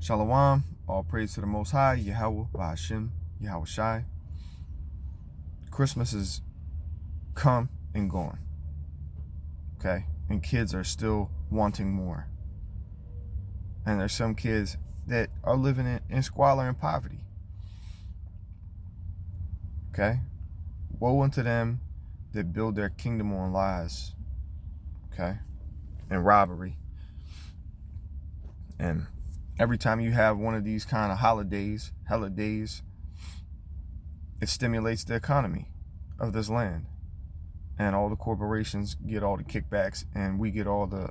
Shalom, all praise to the Most High, Yahweh, Ba'ashem, Yahweh Shai. Christmas is come and gone, okay? And kids are still wanting more. And there's some kids that are living in squalor and poverty, okay? Woe unto them that build their kingdom on lies, okay? And robbery. And every time you have one of these kind of holidays, it stimulates the economy of this land. And all the corporations get all the kickbacks, and we get all the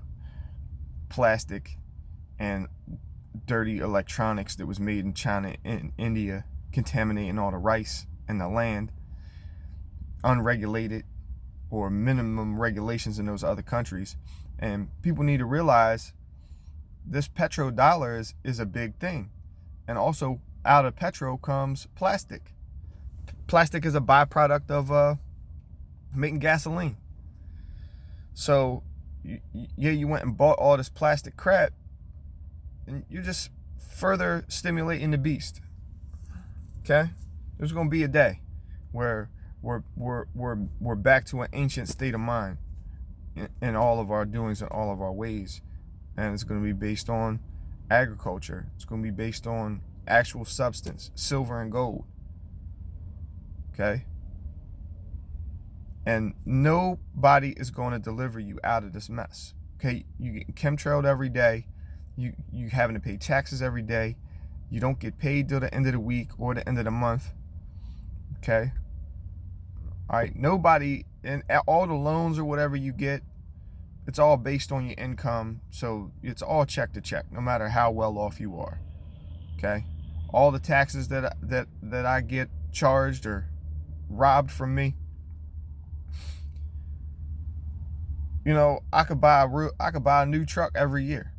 plastic and dirty electronics that was made in China and India, contaminating all the rice and the land, unregulated or minimum regulations in those other countries. And people need to realize this petrodollar is a big thing. And also, out of petrol comes plastic. Plastic is a byproduct of making gasoline. So, you went and bought all this plastic crap, and you're just further stimulating the beast. Okay? There's going to be a day where we're back to an ancient state of mind in all of our doings and all of our ways. And it's going to be based on agriculture. It's going to be based on actual substance, silver and gold. Okay? And nobody is going to deliver you out of this mess. Okay? You get chemtrailed every day. You having to pay taxes every day. You don't get paid till the end of the week or the end of the month. Okay? All right? Nobody, and all the loans or whatever you get, it's all based on your income, so it's all check to check, no matter how well off you are. Okay, all the taxes that I get charged or robbed from me. You know, I could buy a new truck every year,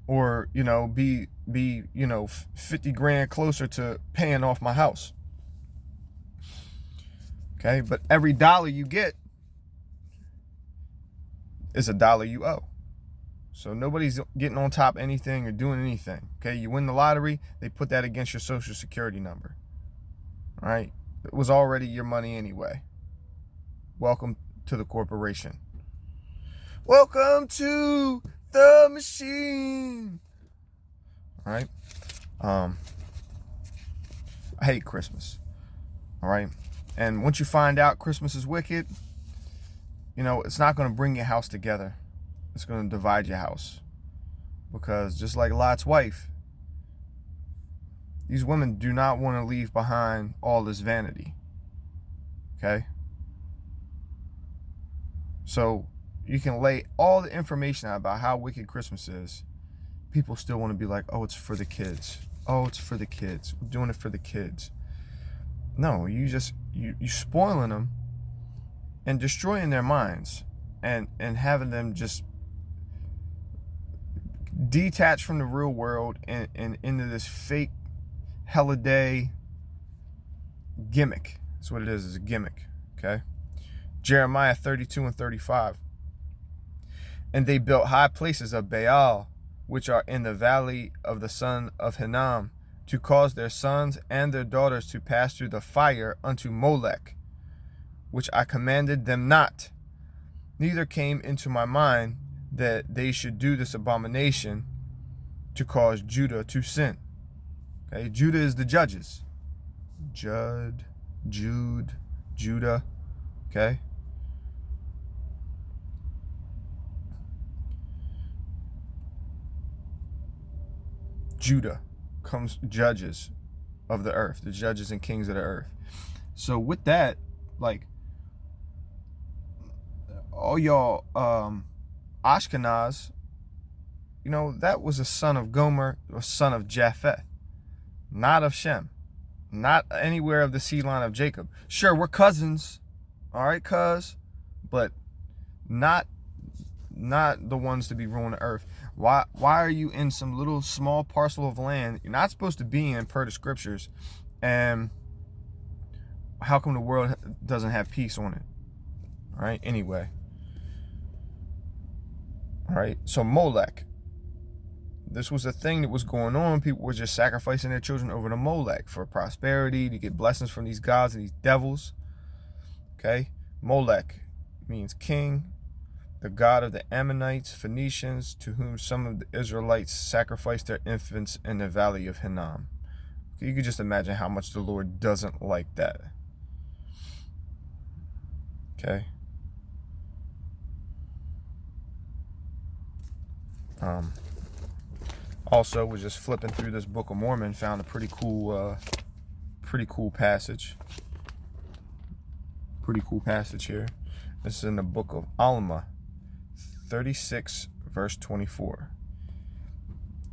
or be 50 grand closer to paying off my house. Okay, but every dollar you get is a dollar you owe. So nobody's getting on top of anything or doing anything. Okay, you win the lottery, they put that against your social security number. All right, it was already your money anyway. Welcome to the corporation. Welcome to the machine. All right. I hate Christmas. All right. And once you find out Christmas is wicked, it's not going to bring your house together. It's going to divide your house. Because just like Lot's wife, these women do not want to leave behind all this vanity. Okay? So you can lay all the information out about how wicked Christmas is. People still want to be like, oh, it's for the kids. Oh, it's for the kids. We're doing it for the kids. No, you spoiling them and destroying their minds and having them just detach from the real world and into this fake holiday gimmick. That's what it is a gimmick. Okay? Jeremiah 32 and 35. And they built high places of Baal, which are in the valley of the son of Hinnom, to cause their sons and their daughters to pass through the fire unto Molech, which I commanded them not. Neither came into my mind that they should do this abomination to cause Judah to sin. Okay, Judah is the judges. Jude, Judah. Okay. Judah comes judges of the earth, the judges and kings of the earth. So with that, like, all y'all Ashkenaz, that was a son of Gomer, a son of Japheth, not of Shem, not anywhere of the seed line of Jacob. Sure, we're cousins, all right, but not the ones to be ruling the earth. Why are you in some little small parcel of land you're not supposed to be in per the scriptures, and how come the world doesn't have peace on it? All right, anyway. All right, so Molech, this was a thing that was going on. People were just sacrificing their children over to Molech for prosperity, to get blessings from these gods and these devils. Okay, Molech means king, the god of the Ammonites, Phoenicians, to whom some of the Israelites sacrificed their infants in the valley of Hinnom. You can just imagine how much the Lord doesn't like that. Okay. Also, was just flipping through this Book of Mormon, found a pretty cool passage. Pretty cool passage here. This is in the Book of Alma, 36, verse 24.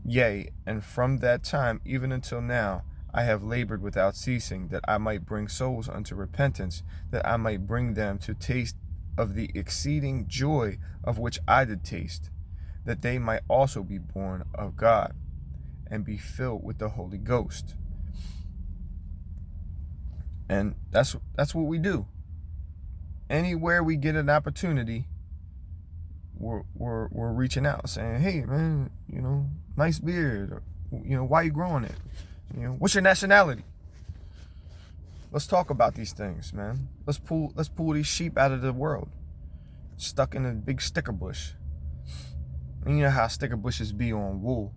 Yea, and from that time even until now, I have labored without ceasing, that I might bring souls unto repentance, that I might bring them to taste of the exceeding joy of which I did taste, that they might also be born of God, and be filled with the Holy Ghost. And that's what we do. Anywhere we get an opportunity, we're reaching out, saying, "Hey, man, nice beard. Or, why you growing it? What's your nationality? Let's talk about these things, man. Let's pull these sheep out of the world, stuck in a big sticker bush. And you know how sticker bushes be on wool.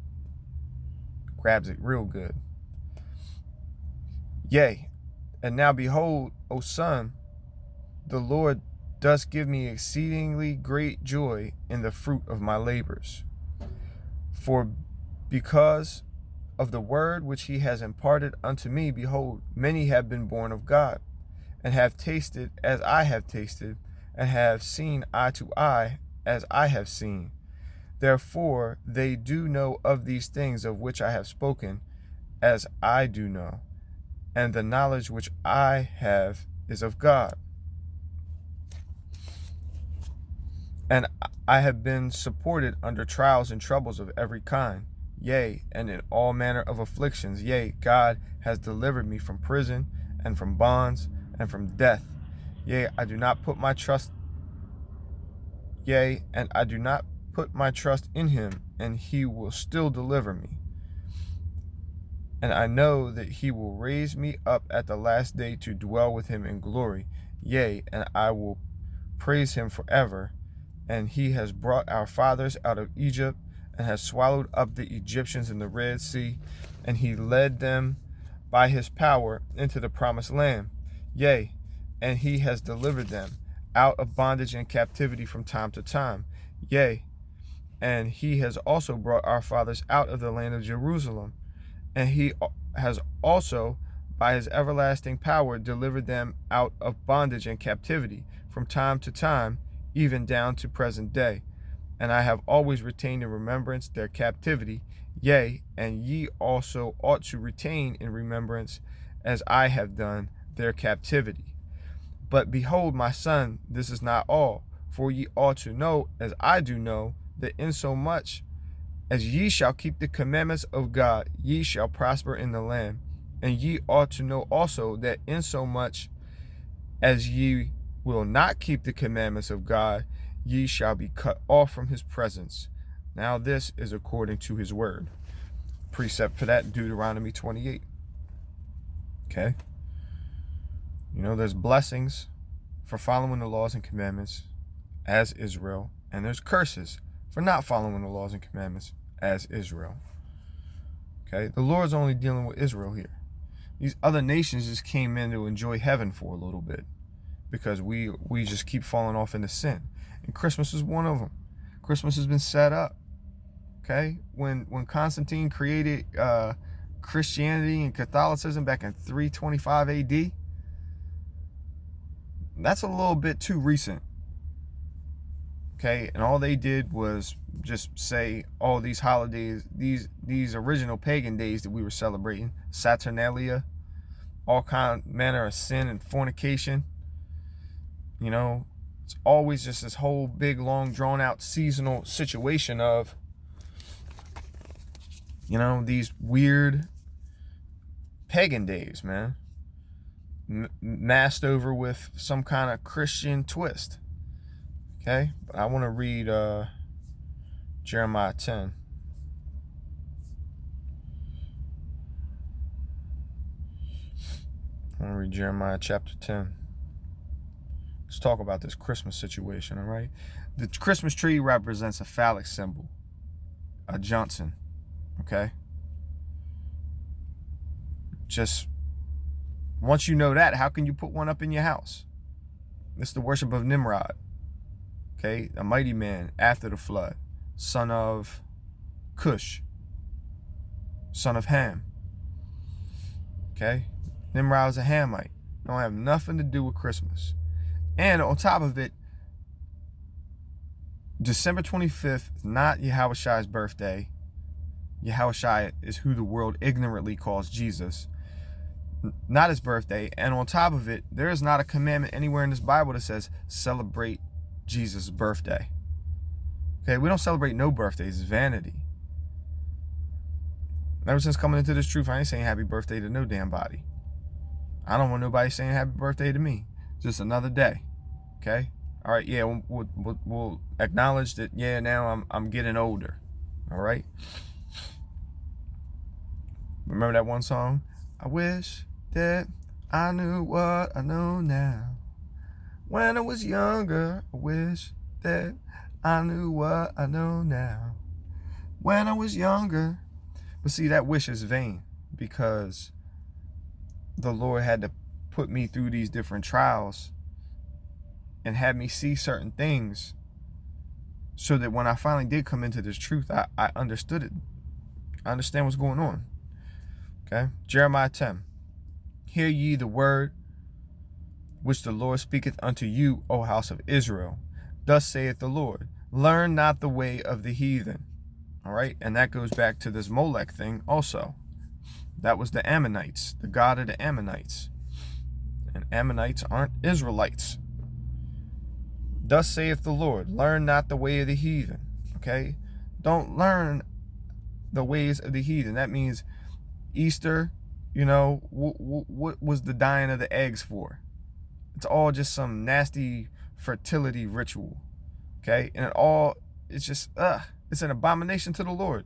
Grabs it real good. Yea, and now behold, O son, the Lord does give me exceedingly great joy in the fruit of my labors. For because of the word which he has imparted unto me, behold, many have been born of God, and have tasted as I have tasted, and have seen eye to eye as I have seen. Therefore they do know of these things of which I have spoken, as I do know, and the knowledge which I have is of God. And I have been supported under trials and troubles of every kind, yea, and in all manner of afflictions. Yea, God has delivered me from prison, and from bonds, and from death. Yea, I do not put my trust in him, and he will still deliver me. And I know that he will raise me up at the last day to dwell with him in glory. Yea, and I will praise him forever. And he has brought our fathers out of Egypt, and has swallowed up the Egyptians in the Red Sea, and he led them by his power into the promised land. Yea, and he has delivered them out of bondage and captivity from time to time. Yea, and he has also brought our fathers out of the land of Jerusalem, and he has also by his everlasting power delivered them out of bondage and captivity from time to time, even down to present day. And I have always retained in remembrance their captivity. Yea, and ye also ought to retain in remembrance, as I have done, their captivity. But behold, my son, this is not all. For ye ought to know, as I do know, that insomuch as ye shall keep the commandments of God, ye shall prosper in the land. And ye ought to know also that insomuch as ye will not keep the commandments of God, ye shall be cut off from his presence. Now this is according to his word. Precept for that, Deuteronomy 28. Okay? There's blessings for following the laws and commandments as Israel, and there's curses for not following the laws and commandments as Israel. Okay? The Lord's only dealing with Israel here. These other nations just came in to enjoy heaven for a little bit, because we just keep falling off into sin. And Christmas is one of them. Christmas has been set up. Okay? When Constantine created Christianity and Catholicism back in 325 AD, that's a little bit too recent. Okay? And all they did was just say all these holidays, these original pagan days that we were celebrating, Saturnalia, all manner of sin and fornication. It's always just this whole big, long, drawn-out seasonal situation of, these weird pagan days, man, masked over with some kind of Christian twist. Okay? But I want to read Jeremiah 10. I want to read Jeremiah chapter 10. Let's talk about this Christmas situation, all right? The Christmas tree represents a phallic symbol, a Johnson, okay? Just once you know that, how can you put one up in your house? It's the worship of Nimrod, okay? A mighty man after the flood, son of Cush, son of Ham, okay? Nimrod was a Hamite. Don't have nothing to do with Christmas. And on top of it, December 25th, not Yahushai's birthday. Yahushai is who the world ignorantly calls Jesus. Not his birthday. And on top of it, there is not a commandment anywhere in this Bible that says celebrate Jesus' birthday. Okay, we don't celebrate no birthdays. It's vanity. Ever since coming into this truth, I ain't saying happy birthday to no damn body. I don't want nobody saying happy birthday to me. Just another day. Okay? All right, yeah, we'll acknowledge that, yeah, now I'm getting older. All right? Remember that one song? I wish that I knew what I know now. When I was younger, I wish that I knew what I know now. When I was younger. But see, that wish is vain because the Lord had to put me through these different trials and had me see certain things so that when I finally did come into this truth, I understood it. I understand what's going on. Okay? Jeremiah 10. Hear ye the word which the Lord speaketh unto you, O house of Israel. Thus saith the Lord, learn not the way of the heathen. All right? And that goes back to this Molech thing also. That was the Ammonites, the god of the Ammonites. And Ammonites aren't Israelites. Thus saith the Lord, learn not the way of the heathen. Okay? Don't learn the ways of the heathen. That means Easter, you know, what was the dyeing of the eggs for? It's all just some nasty fertility ritual. Okay? And it's just, it's an abomination to the Lord.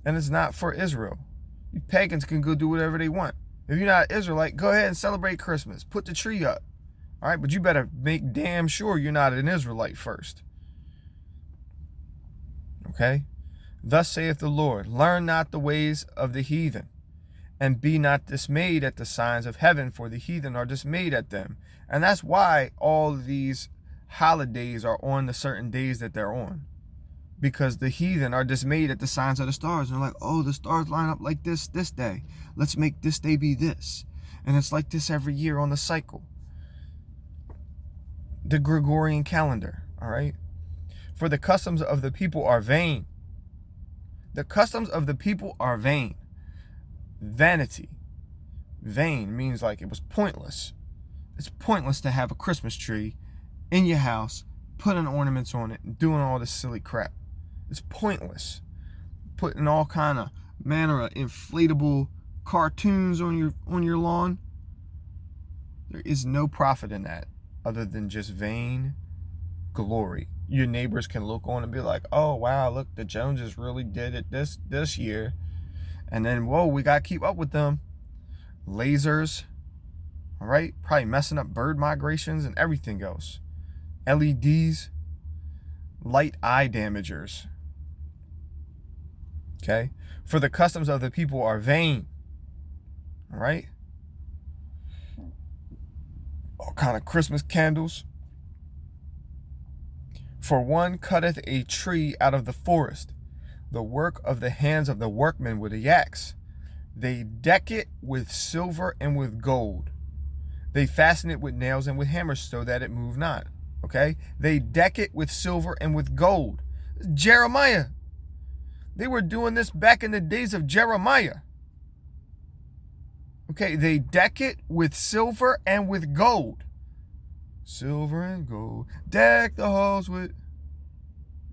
And it's not for Israel. You pagans can go do whatever they want. If you're not an Israelite, go ahead and celebrate Christmas. Put the tree up. All right, but you better make damn sure you're not an Israelite first. Okay? Thus saith the Lord, learn not the ways of the heathen, and be not dismayed at the signs of heaven, for the heathen are dismayed at them. And that's why all these holidays are on the certain days that they're on. Because the heathen are dismayed at the signs of the stars. And they're like, oh, the stars line up like this day. Let's make this day be this. And it's like this every year on the cycle. The Gregorian calendar, all right? For the customs of the people are vain. The customs of the people are vain. Vanity. Vain means like it was pointless. It's pointless to have a Christmas tree in your house, putting ornaments on it, and doing all this silly crap. It's pointless. Putting all kind of manner of inflatable cartoons on your lawn. There is no profit in that other than just vain glory. Your neighbors can look on and be like, oh wow, look, the Joneses really did it this year. And then, whoa, we got to keep up with them. Lasers, all right? Probably messing up bird migrations and everything else. LEDs, light eye damagers. Okay? For the customs of the people are vain. All right? All kind of Christmas candles. For one cutteth a tree out of the forest, the work of the hands of the workmen with a axe. They deck it with silver and with gold. They fasten it with nails and with hammers so that it move not. Okay? They deck it with silver and with gold. Jeremiah. They were doing this back in the days of Jeremiah. Okay, they deck it with silver and with gold. Silver and gold. Deck the halls with...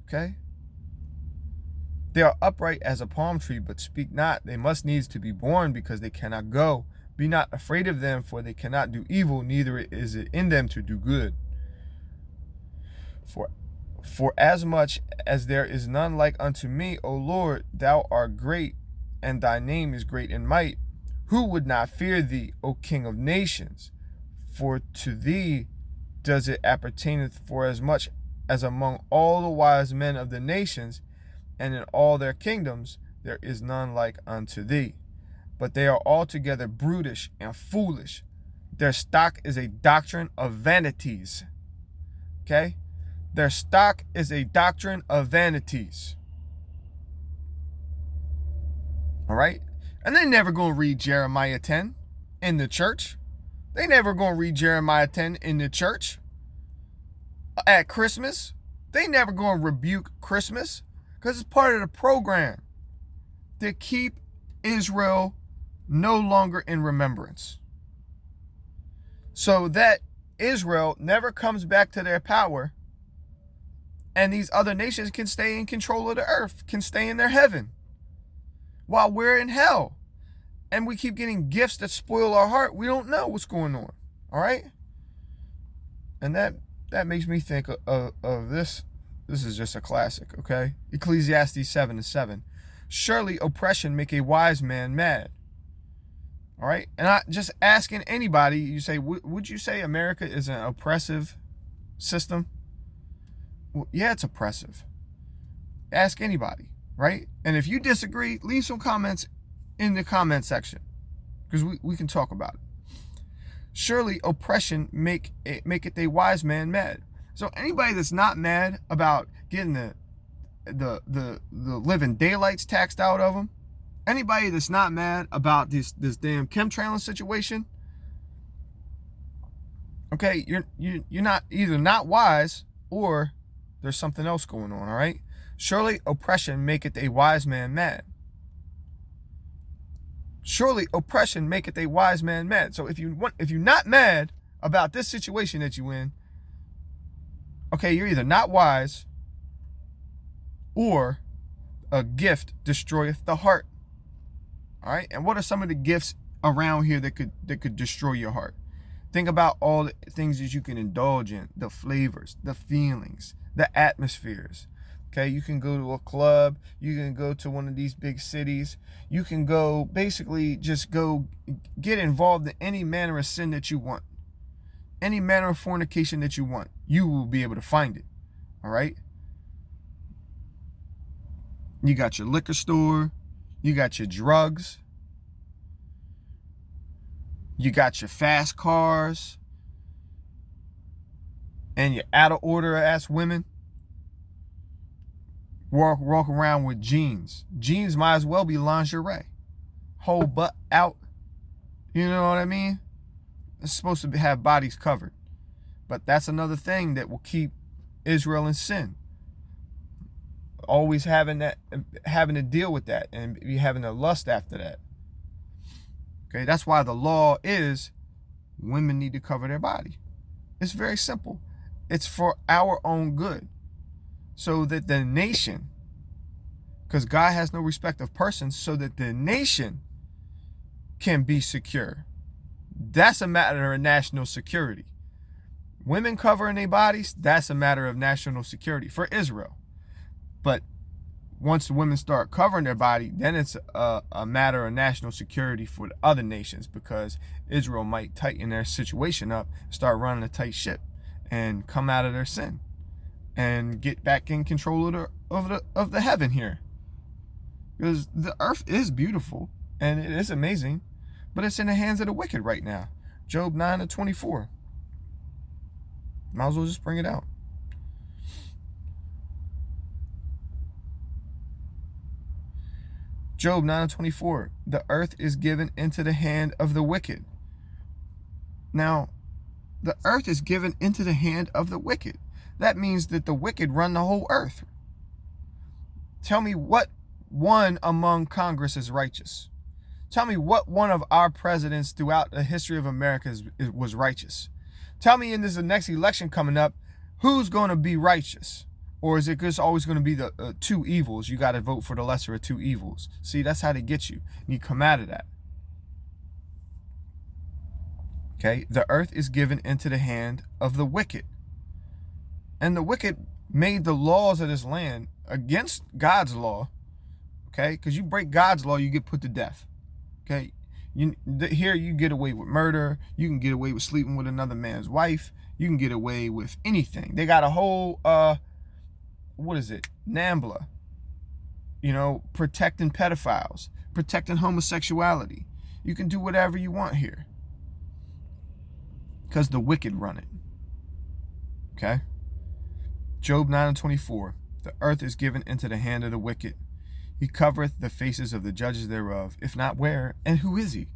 Okay? They are upright as a palm tree, but speak not. They must needs to be born, because they cannot go. Be not afraid of them, for they cannot do evil, neither is it in them to do good. For as much as there is none like unto me, O Lord, thou art great, and thy name is great in might. Who would not fear thee, O King of nations? For to thee does it appertaineth, for as much as among all the wise men of the nations, and in all their kingdoms, there is none like unto thee. But they are altogether brutish and foolish. Their stock is a doctrine of vanities. Okay? Their stock is a doctrine of vanities. All right? And they never going to read Jeremiah 10 in the church. They never going to read Jeremiah 10 in the church at Christmas. They never going to rebuke Christmas because it's part of the program to keep Israel no longer in remembrance, so that Israel never comes back to their power and these other nations can stay in control of the earth, can stay in their heaven while we're in hell. And we keep getting gifts that spoil our heart. We don't know what's going on. All right? And that makes me think of this. This is just a classic, okay? Ecclesiastes 7:7. Surely oppression make a wise man mad. All right? And I just asking anybody, you say, would you say America is an oppressive system? Well, yeah, it's oppressive. Ask anybody, right? And if you disagree, leave some comments in the comment section, because we can talk about it. Surely oppression maketh a wise man mad. So anybody that's not mad about getting the living daylights taxed out of them, anybody that's not mad about this damn chemtrailing situation, okay, you're not either not wise or there's something else going on. All right. Surely oppression maketh a wise man mad. Surely oppression maketh a wise man mad. So if you're not mad about this situation that you in, okay, you're either not wise or a gift destroyeth the heart. All right. And what are some of the gifts around here that could destroy your heart? Think about all the things that you can indulge in, the flavors, the feelings, the atmospheres. Okay, you can go to a club, you can go to one of these big cities, you can go basically just go get involved in any manner of sin that you want, any manner of fornication that you want. You will be able to find it. All right. You got your liquor store, you got your drugs, you got your fast cars, and your out of order ass women. Walk around with jeans. Jeans might as well be lingerie. Whole butt out. You know what I mean? It's supposed to have bodies covered. But that's another thing that will keep Israel in sin. Always having to deal with that and be having a lust after that. Okay, that's why the law is women need to cover their body. It's very simple. It's for our own good. So that the nation, because God has no respect of persons, so that the nation can be secure. That's a matter of national security. Women covering their bodies, that's a matter of national security for Israel. But once the women start covering their body, then it's a matter of national security for the other nations, because Israel might tighten their situation up, start running a tight ship, and come out of their sin and get back in control of the heaven here. Because the earth is beautiful and it is amazing, but it's in the hands of the wicked right now. Job 9:24. Might as well just bring it out. Job 9:24. The earth is given into the hand of the wicked. Now, the earth is given into the hand of the wicked. That means that the wicked run the whole earth. Tell me what one among Congress is righteous. Tell me what one of our presidents throughout the history of America was righteous. Tell me in this next election coming up, who's going to be righteous? Or is it just always going to be the two evils? You got to vote for the lesser of two evils. See, that's how they get you. You come out of that. Okay, the earth is given into the hand of the wicked. And the wicked made the laws of this land against God's law. Okay, because you break God's law, you get put to death. Okay, Here you get away with murder. You can get away with sleeping with another man's wife. You can get away with anything. They got a whole what is it? NAMBLA. Protecting pedophiles, protecting homosexuality. You can do whatever you want here. Because the wicked run it. Okay? Job 9:24. The earth is given into the hand of the wicked. He covereth the faces of the judges thereof. If not, where and who is he?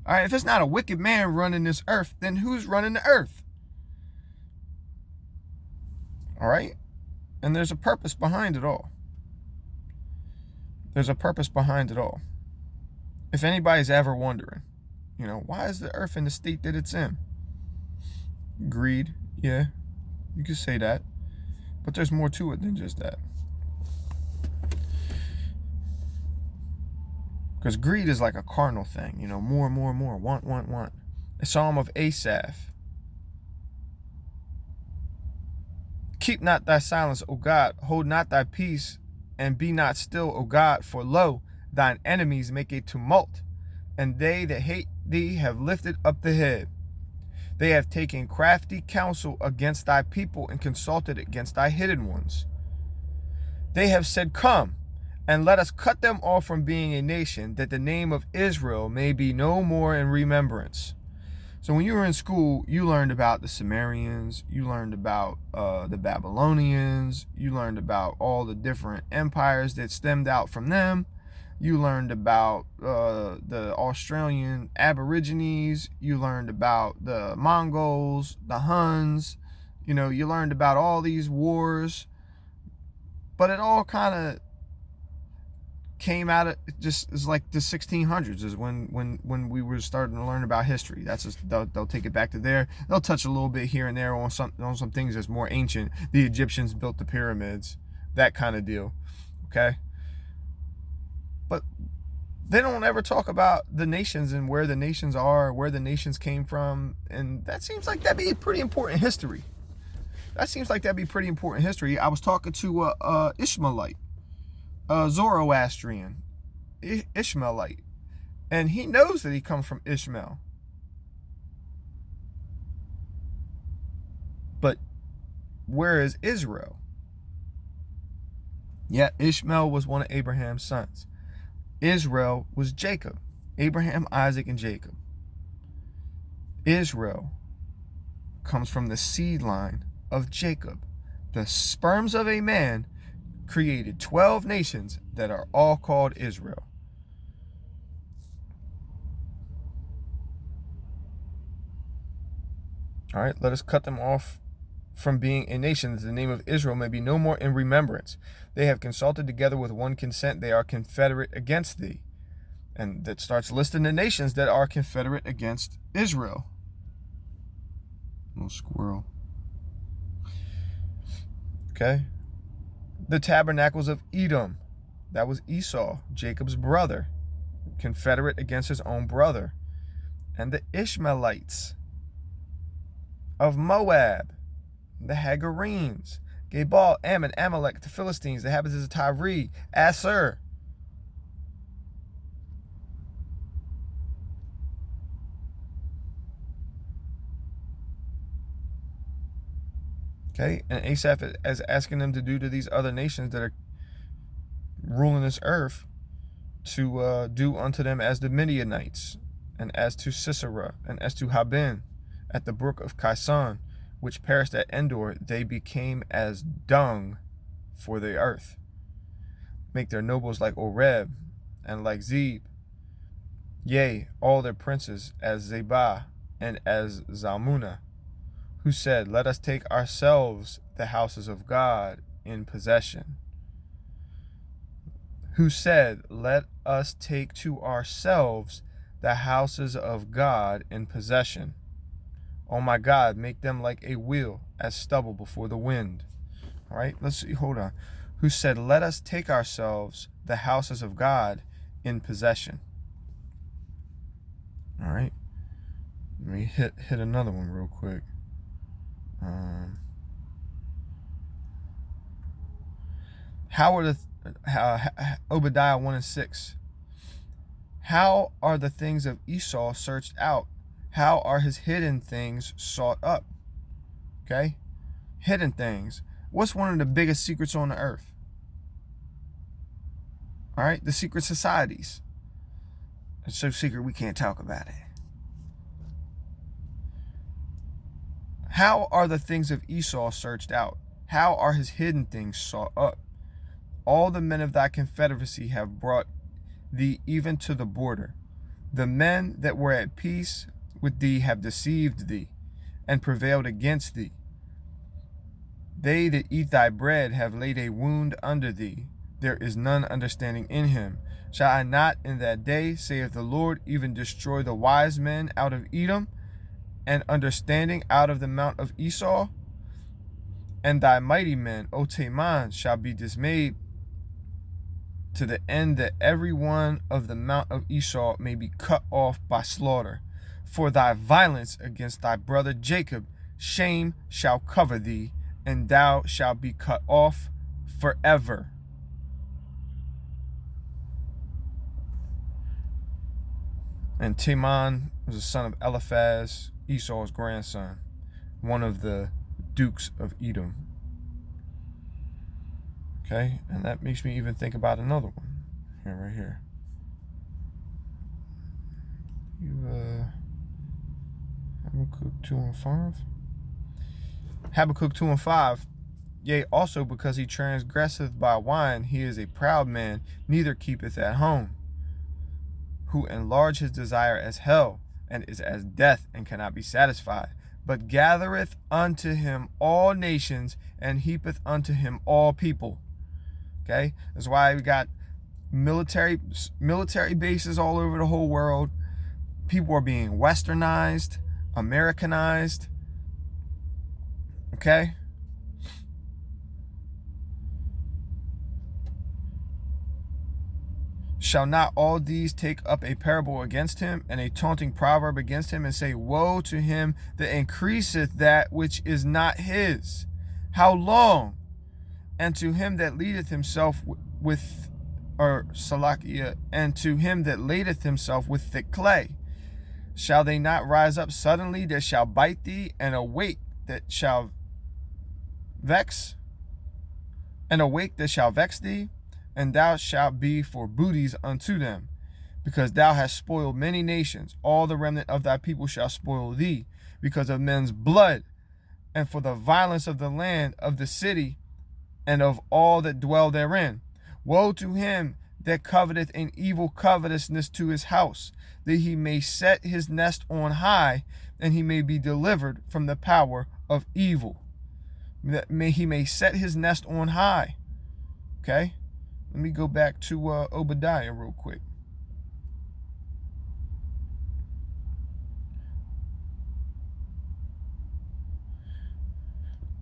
All right, if it's not a wicked man running this earth, then who's running the earth? All right? And there's a purpose behind it all. There's a purpose behind it all. If anybody's ever wondering, why is the earth in the state that it's in? Greed, yeah, you could say that. But there's more to it than just that. Because greed is like a carnal thing, more and more and more. Want. A psalm of Asaph. Keep not thy silence, O God. Hold not thy peace, and be not still, O God. For lo, thine enemies make a tumult, and they that hate thee have lifted up the head. They have taken crafty counsel against thy people, and consulted against thy hidden ones. They have said, Come, and let us cut them off from being a nation, that the name of Israel may be no more in remembrance. So when you were in school, you learned about the Sumerians, you learned about the Babylonians, you learned about all the different empires that stemmed out from them. You learned about the Australian Aborigines. You learned about the Mongols, the Huns. You learned about all these wars. But it all kind of came out of it's like the 1600s is when we were starting to learn about history. That's just, they'll take it back to there. They'll touch a little bit here and there on some things that's more ancient. The Egyptians built the pyramids, that kind of deal. Okay. But they don't ever talk about the nations and where the nations are, where the nations came from. And that seems like that'd be pretty important history. I was talking to a Ishmaelite, a Zoroastrian Ishmaelite. And he knows that he comes from Ishmael. But where is Israel? Yeah, Ishmael was one of Abraham's sons. Israel was Jacob, Abraham, Isaac, and Jacob. Israel comes from the seed line of Jacob. The sperms of a man created 12 nations that are all called Israel. All right, let us cut them off from being a nation, that the name of Israel may be no more in remembrance. They have consulted together with one consent. They are confederate against thee. And that starts listing the nations that are confederate against Israel. Little squirrel. Okay. The tabernacles of Edom. That was Esau, Jacob's brother. Confederate against his own brother. And the Ishmaelites of Moab. The Hagarenes, Gebal, Ammon, Amalek, the Philistines, the inhabitants of Tyre, Assur. Okay, and Asaph is asking them to do to these other nations that are ruling this earth, to do unto them as the Midianites, and as to Sisera, and as to Haben, at the brook of Kison, which perished at Endor. They became as dung for the earth. Make their nobles like Oreb, and like Zeb. Yea, all their princes as Zebah, and as Zalmunna, who said, Let us take ourselves the houses of God in possession. Who said, Let us take to ourselves the houses of God in possession. Oh my God, make them like a wheel, as stubble before the wind. All right, let's see, hold on. Who said, Let us take ourselves the houses of God in possession. All right, let me hit another one real quick. Obadiah 1:6. How are the things of Esau searched out? How are his hidden things sought up? Okay? Hidden things. What's one of the biggest secrets on the earth? All right? The secret societies. It's so secret we can't talk about it. How are the things of Esau searched out? How are his hidden things sought up? All the men of thy confederacy have brought thee even to the border. The men that were at peace with thee have deceived thee, and prevailed against thee. They that eat thy bread have laid a wound under thee. There is none understanding in him. Shall I not in that day, saith the Lord, even destroy the wise men out of Edom, and understanding out of the mount of Esau? And thy mighty men, O Teman, shall be dismayed, to the end that every one of the mount of Esau may be cut off by slaughter. For thy violence against thy brother Jacob, shame shall cover thee, and thou shalt be cut off forever. And Teman was the son of Eliphaz, Esau's grandson, one of the dukes of Edom. Okay, and that makes me even think about another one. Here, right here. Habakkuk 2:5. Habakkuk 2:5. Yea, also because he transgresseth by wine, he is a proud man, neither keepeth at home, who enlarge his desire as hell, and is as death, and cannot be satisfied, but gathereth unto him all nations, and heapeth unto him all people. Okay, that's why we got military bases all over the whole world. People are being westernized, Americanized. Okay. Shall not all these take up a parable against him, and a taunting proverb against him, and say, woe to him that increaseth that which is not his? How long? And to him that leadeth himself with, or Salakia, and to him that ladeth himself with thick clay. Shall they not rise up suddenly that shall bite thee, and awake that shall vex? And awake that shall vex thee? And thou shalt be for booties unto them, because thou hast spoiled many nations. All the remnant of thy people shall spoil thee, because of men's blood, and for the violence of the land, of the city, and of all that dwell therein. Woe to him that coveteth an evil covetousness to his house, that he may set his nest on high, and he may be delivered from the power of evil. That he may set his nest on high. Okay? Let me go back to Obadiah real quick.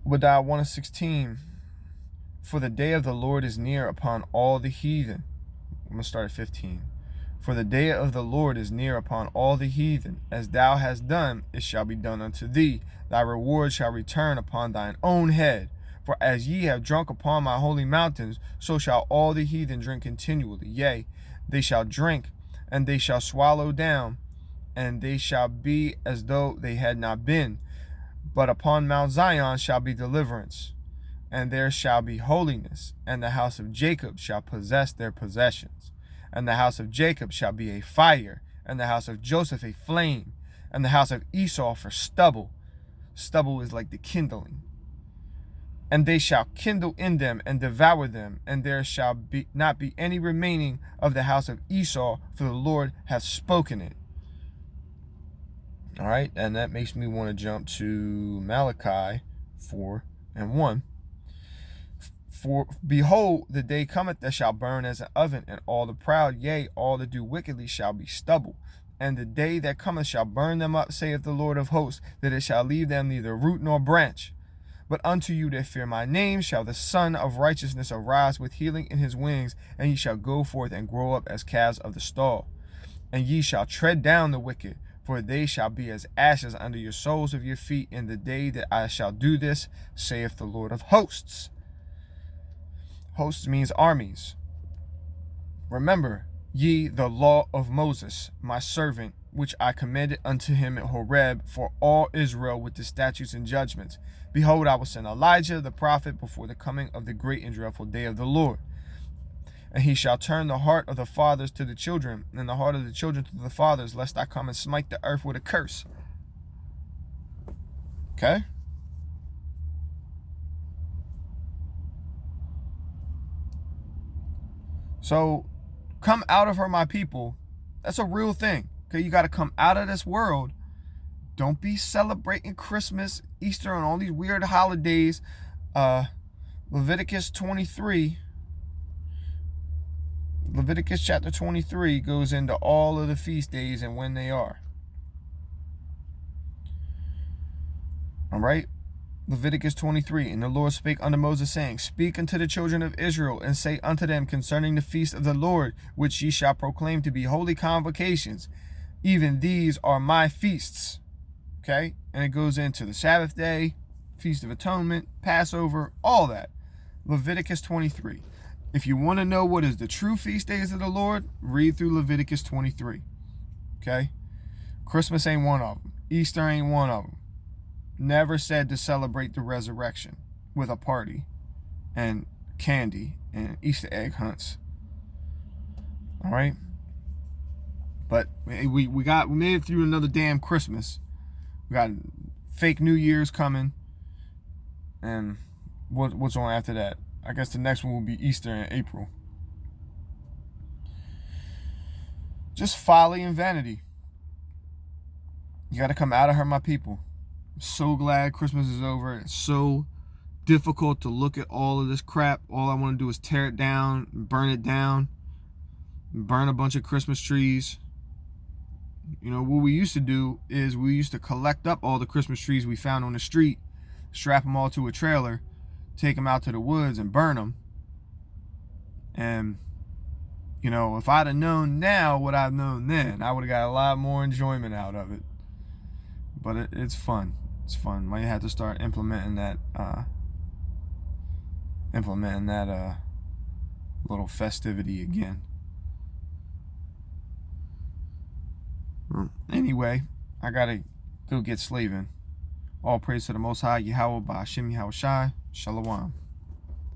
Obadiah 1:16. For the day of the Lord is near upon all the heathen. I'm going to start at 15. For the day of the Lord is near upon all the heathen. As thou hast done, it shall be done unto thee. Thy reward shall return upon thine own head. For as ye have drunk upon my holy mountains, so shall all the heathen drink continually. Yea, they shall drink, and they shall swallow down, and they shall be as though they had not been. But upon Mount Zion shall be deliverance, and there shall be holiness, and the house of Jacob shall possess their possessions. And the house of Jacob shall be a fire, and the house of Joseph a flame, and the house of Esau for stubble. Stubble is like the kindling. And they shall kindle in them and devour them, and there shall not be any remaining of the house of Esau, for the Lord hath spoken it. All right, and that makes me want to jump to Malachi 4:1. For behold, the day cometh that shall burn as an oven, and all the proud, yea, all that do wickedly shall be stubble. And the day that cometh shall burn them up, saith the Lord of hosts, that it shall leave them neither root nor branch. But unto you that fear my name shall the Son of righteousness arise with healing in his wings, and ye shall go forth and grow up as calves of the stall. And ye shall tread down the wicked, for they shall be as ashes under your soles of your feet in the day that I shall do this, saith the Lord of hosts. Hosts means armies. Remember, ye the law of Moses, my servant, which I commanded unto him at Horeb for all Israel with the statutes and judgments. Behold, I will send Elijah the prophet before the coming of the great and dreadful day of the Lord. And he shall turn the heart of the fathers to the children, and the heart of the children to the fathers, lest I come and smite the earth with a curse. Okay? So, come out of her, my people. That's a real thing. Okay, you got to come out of this world. Don't be celebrating Christmas, Easter, and all these weird holidays. Leviticus 23. Leviticus chapter 23 goes into all of the feast days and when they are. All right? Leviticus 23. And the Lord spake unto Moses, saying, Speak unto the children of Israel, and say unto them concerning the feast of the Lord, which ye shall proclaim to be holy convocations. Even these are my feasts. Okay? And it goes into the Sabbath day, Feast of Atonement, Passover, all that. Leviticus 23. If you want to know what is the true feast days of the Lord, read through Leviticus 23. Okay? Christmas ain't one of them. Easter ain't one of them. Never said to celebrate the resurrection with a party and candy and Easter egg hunts. All right? But we made it through another damn Christmas. We got fake New Year's coming. And what's on after that? I guess the next one will be Easter in April. Just folly and vanity. You got to come out of her, my people. I'm so glad Christmas is over. It's so difficult to look at all of this crap. All I want to do is tear it down, burn it down, burn a bunch of Christmas trees. You know, what we used to do is we used to collect up all the Christmas trees we found on the street, strap them all to a trailer, take them out to the woods and burn them. And, you know, if I'd have known now what I've known then, I would have got a lot more enjoyment out of it. But it's fun. It's fun. Might have to start implementing that little festivity again. Anyway, I gotta go get slaving. All praise to the Most High, Yahweh, Ba'ashem, Yahweh Shai, Shalom.